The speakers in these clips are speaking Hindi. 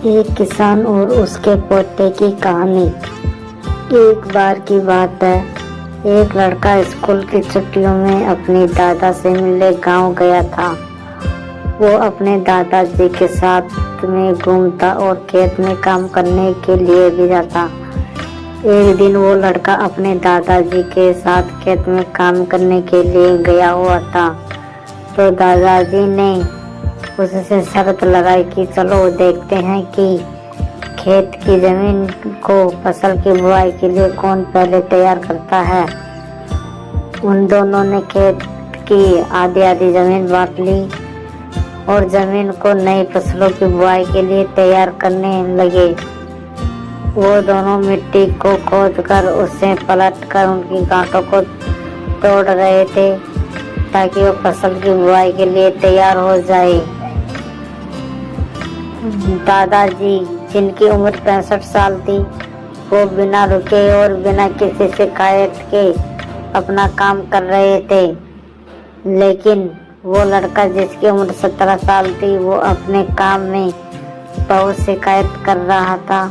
एक किसान और उसके पोते की कहानी। एक बार की बात है, एक लड़का स्कूल की छुट्टियों में अपने दादा से मिलने गांव गया था। वो अपने दादाजी के साथ में घूमता और खेत में काम करने के लिए भी जाता। एक दिन वो लड़का अपने दादाजी के साथ खेत में काम करने के लिए गया हुआ था, तो दादाजी ने उससे शर्त लगाई कि चलो देखते हैं कि खेत की जमीन को फसल की बुआई के लिए कौन पहले तैयार करता है। उन दोनों ने खेत की आधी आधी जमीन बांट ली और जमीन को नई फसलों की बुआई के लिए तैयार करने लगे। वो दोनों मिट्टी को खोदकर उसे पलटकर उनकी गांठों को तोड़ रहे थे ताकि वो फसल की बुआई के लिए तैयार हो जाए। दादाजी, जिनकी उम्र 65 साल थी, वो बिना रुके और बिना किसी शिकायत के अपना काम कर रहे थे। लेकिन वो लड़का जिसकी उम्र 17 साल थी, वो अपने काम में बहुत शिकायत कर रहा था।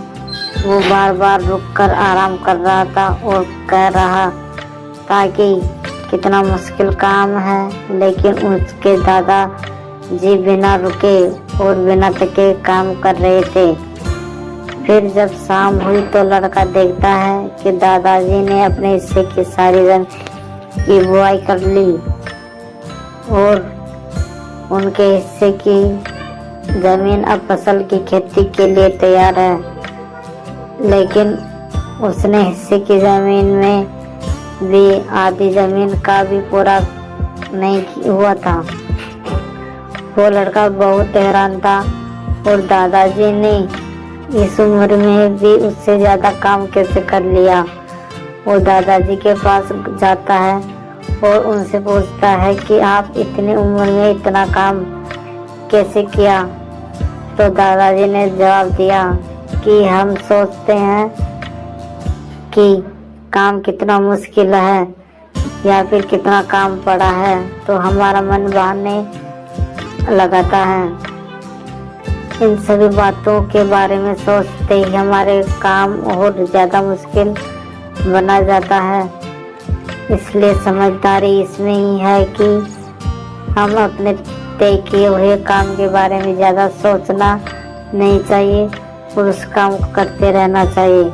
वो बार बार रुककर आराम कर रहा था और कह रहा था कि कितना मुश्किल काम है, लेकिन उसके दादाजी बिना रुके और बिना थके काम कर रहे थे। फिर जब शाम हुई तो लड़का देखता है कि दादाजी ने अपने हिस्से की सारी जमीन की बुआई कर ली और उनके हिस्से की जमीन अब फसल की खेती के लिए तैयार है। लेकिन उसने हिस्से की जमीन में भी आधी जमीन का भी पूरा नहीं हुआ था। वो लड़का बहुत हैरान था और दादाजी ने इस उम्र में भी उससे ज्यादा काम कैसे कर लिया। वो दादाजी के पास जाता है और उनसे पूछता है कि आप इतनी उम्र में इतना काम कैसे किया। तो दादाजी ने जवाब दिया कि हम सोचते हैं कि काम कितना मुश्किल है या फिर कितना काम पड़ा है, तो हमारा मन बहाने लगाता है। इन सभी बातों के बारे में सोचते ही हमारे काम और ज्यादा मुश्किल बना जाता है। इसलिए समझदारी इसमें ही है कि हम अपने तय किए हुए काम के बारे में ज्यादा सोचना नहीं चाहिए और उस काम को करते रहना चाहिए।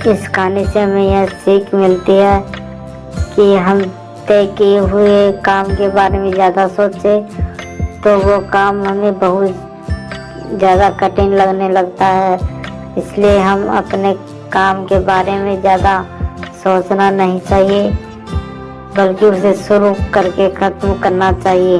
इस कहानी से हमें यह सीख मिलती है कि हम तय किए हुए काम के बारे में ज़्यादा सोचे तो वो काम हमें बहुत ज़्यादा कठिन लगने लगता है। इसलिए हम अपने काम के बारे में ज़्यादा सोचना नहीं चाहिए, बल्कि उसे शुरू करके ख़त्म करना चाहिए।